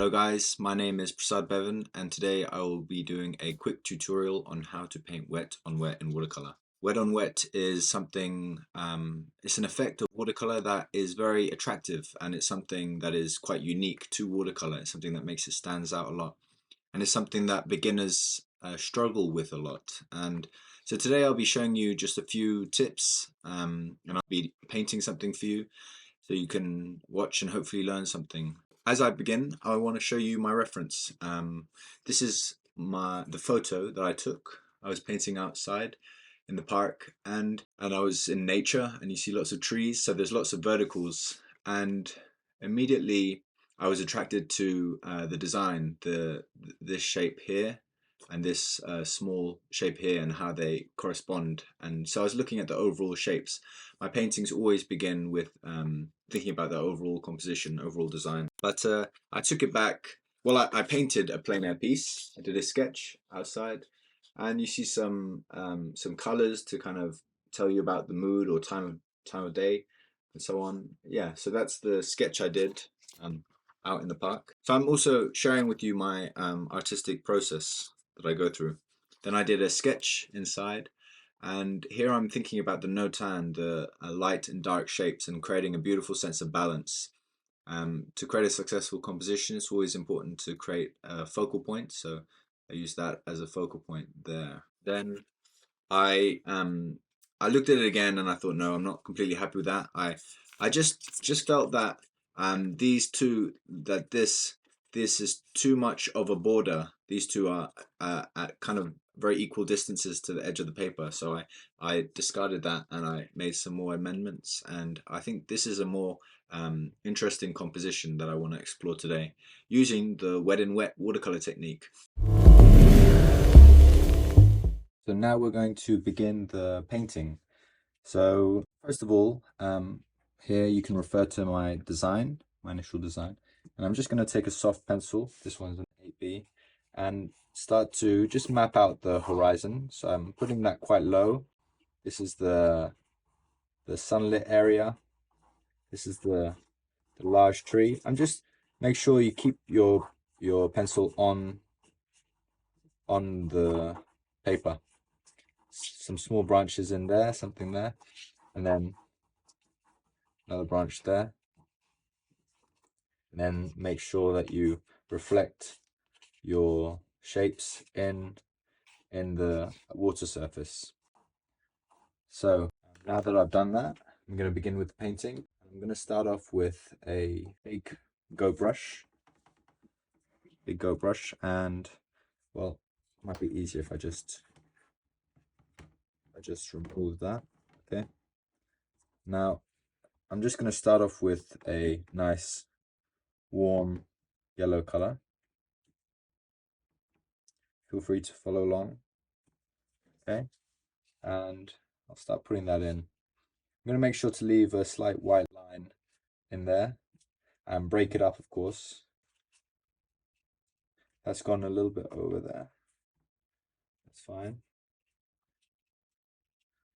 Hello guys, my name is Prasad Beaven and today I will be doing a quick tutorial on how to paint wet on wet in watercolor. Wet on wet is something, it's an effect of watercolor that is very attractive, and it's something that is quite unique to watercolor. It's something that makes it stands out a lot, and it's something that beginners struggle with a lot. And so today I'll be showing you just a few tips, and I'll be painting something for you so you can watch and hopefully learn something. As I begin, I want to show you my reference. This is the photo that I took. I was painting outside in the park, and I was in nature, and you see lots of trees, so there's lots of verticals, and immediately I was attracted to the design, this shape here and this small shape here, and how they correspond. And so I was looking at the overall shapes. My paintings always begin with thinking about the overall composition, overall design. But I took it back. Well, I painted a plein air piece. I did a sketch outside, and you see some colors to kind of tell you about the mood or time of day, and so on. Yeah, so that's the sketch I did out in the park. So I'm also sharing with you my artistic process that I go through. Then I did a sketch inside, and here I'm thinking about the no-tan, the light and dark shapes, and creating a beautiful sense of balance. To create a successful composition, it's always important to create a focal point, so I use that as a focal point there. Then I looked at it again and I thought, no, I'm not completely happy with that. I just felt that this is too much of a border. These two are at kind of very equal distances to the edge of the paper, so I discarded that and I made some more amendments, and I think this is a more interesting composition that I want to explore today using the wet and wet watercolor technique. So now we're going to begin the painting. So first of all, here you can refer to my design, my initial design, and I'm just going to take a soft pencil, this one's an 8B, and start to just map out the horizon. So I'm putting that quite low. This is the sunlit area. This is the large tree. I'm just make sure you keep your pencil on the paper. Some small branches in there, something there, and then another branch there, and then make sure that you reflect your shapes in the water surface. So now that I've done that, I'm going to begin with the painting. I'm going to start off with a big go brush, and well, it might be easier if I just remove that. Okay, now I'm just going to start off with a nice warm yellow color. Feel free to follow along. Okay, and I'll start putting that in. I'm going to make sure to leave a slight white line in there and break it up, of course. That's gone a little bit over there. That's fine.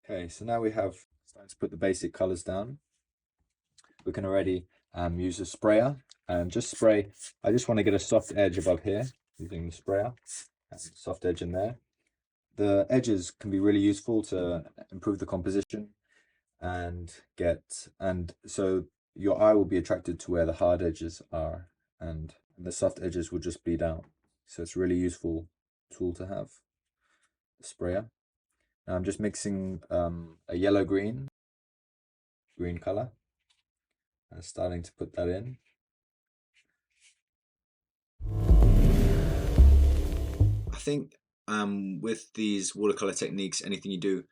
Okay, so now we have starting to put the basic colors down. We can already use a sprayer and just spray. I just want to get a soft edge above here using the sprayer, and soft edge in there. The edges can be really useful to improve the composition and so your eye will be attracted to where the hard edges are, and the soft edges will just bleed out. So it's a really useful tool to have, the sprayer. Now I'm just mixing a yellow green color and starting to put that in. I think with these watercolor techniques, anything you do,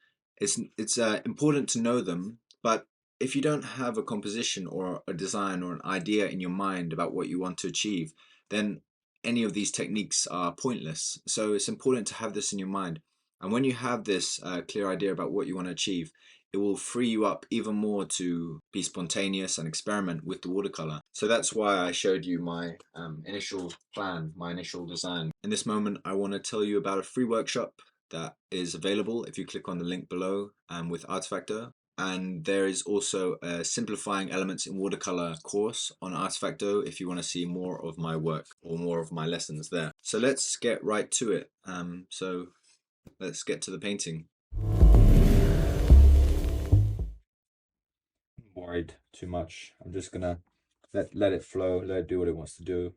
it's important to know them, but if you don't have a composition or a design or an idea in your mind about what you want to achieve, then any of these techniques are pointless. So it's important to have this in your mind, and when you have this clear idea about what you want to achieve, it will free you up even more to be spontaneous and experiment with the watercolor. So that's why I showed you my initial plan, my initial design. In this moment, I want to tell you about a free workshop that is available if you click on the link below with Artefacto. and there is also a simplifying elements in watercolor course on Artefacto if you want to see more of my work or more of my lessons there. So let's get right to it. So let's get to the painting. I'm worried too much. I'm just gonna let it flow, let it do what it wants to do.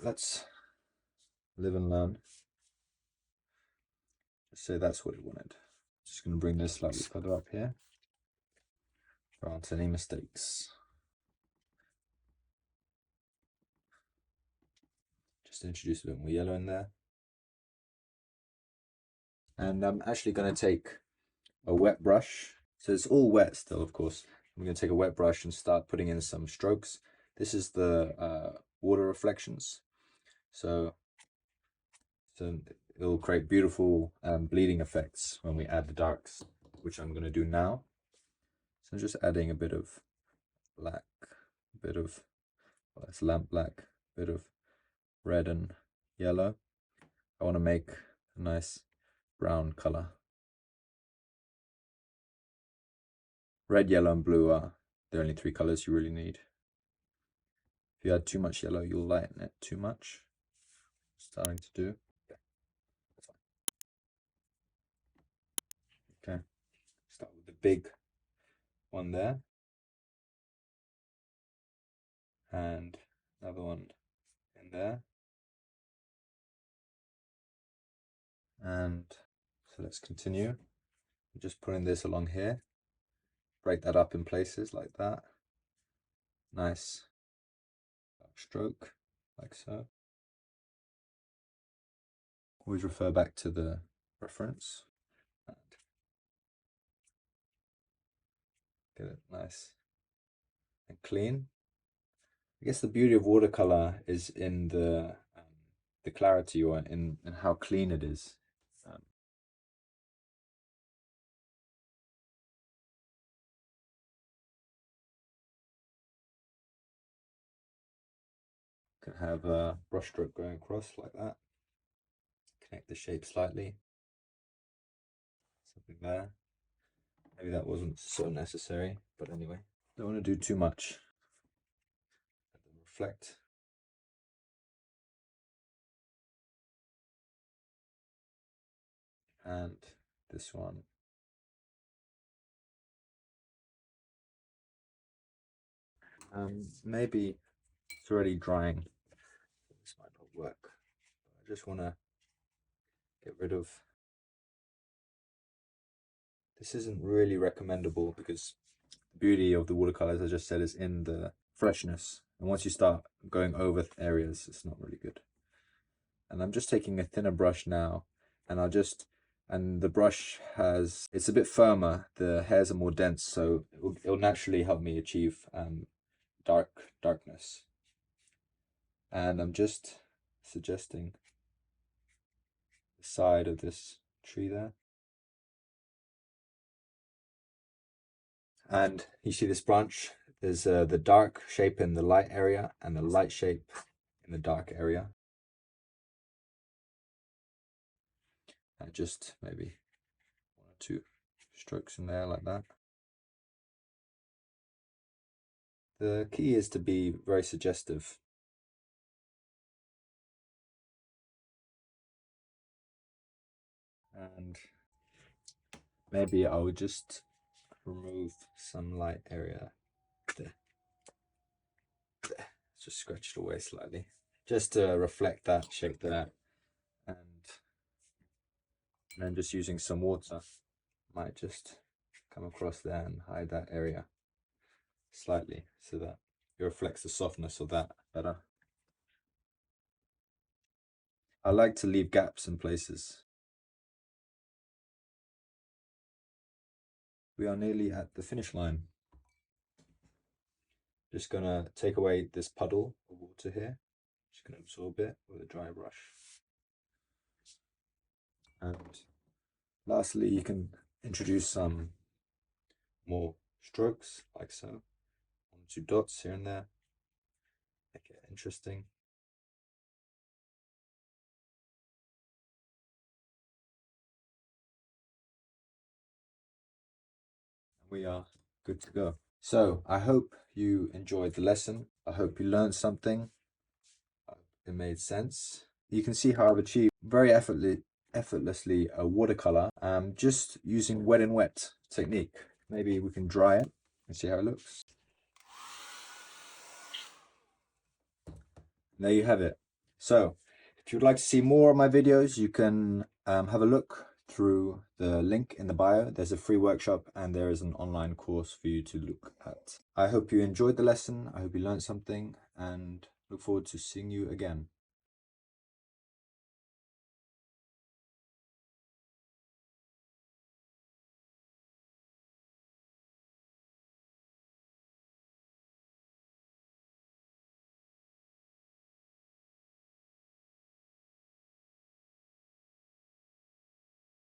Let's live and learn. Just say that's what it wanted. Just gonna bring this slightly further up here. There aren't any mistakes. Just introduce a bit more yellow in there. And I'm actually going to take a wet brush. So it's all wet still, of course. I'm going to take a wet brush and start putting in some strokes. This is the water reflections. So it'll create beautiful bleeding effects when we add the darks, which I'm going to do now. So I'm just adding a bit of black, a bit of, well, that's lamp black, a bit of red and yellow. I want to make a nice brown color. Red, yellow, and blue are the only three colors you really need. If you add too much yellow, you'll lighten it too much. Starting to do. Okay, start with the big one there. And another one in there. And so let's continue. Just putting this along here. Break that up in places like that. Nice stroke, like so. Always refer back to the reference. And get it nice and clean. I guess the beauty of watercolor is in the clarity, or in how clean it is. Can have a brush stroke going across like that. Connect the shape slightly. Something there. Maybe that wasn't so necessary, but anyway. Don't want to do too much. Let them reflect. And this one. Maybe it's already drying. This might not work. I just want to get rid of. This isn't really recommendable because the beauty of the watercolors, as I just said, is in the freshness. And once you start going over areas, it's not really good. And I'm just taking a thinner brush now, and and the brush it's a bit firmer, the hairs are more dense, so it'll naturally help me achieve darkness. And I'm just suggesting the side of this tree there. And you see this branch, there's the dark shape in the light area and the light shape in the dark area. And just maybe 1 or 2 strokes in there like that. The key is to be very suggestive. And maybe I would just remove some light area there. Just scratch it away slightly, just to reflect that shape there. And then just using some water, might just come across there and hide that area slightly so that it reflects the softness of that better. I like to leave gaps in places. We are nearly at the finish line. Just gonna take away this puddle of water here. Just gonna absorb it with a dry brush. And lastly, you can introduce some more strokes, like so. 1 or 2 dots here and there. Make it interesting. We are good to go. So I hope you enjoyed the lesson. I hope you learned something. It made sense. You can see how I've achieved very effortlessly a watercolor just using wet and wet technique. Maybe we can dry it and see how it looks. There you have it. So if you'd like to see more of my videos, you can have a look through the link in the bio. There's a free workshop and there is an online course for you to look at. I hope you enjoyed the lesson. I hope you learned something and look forward to seeing you again.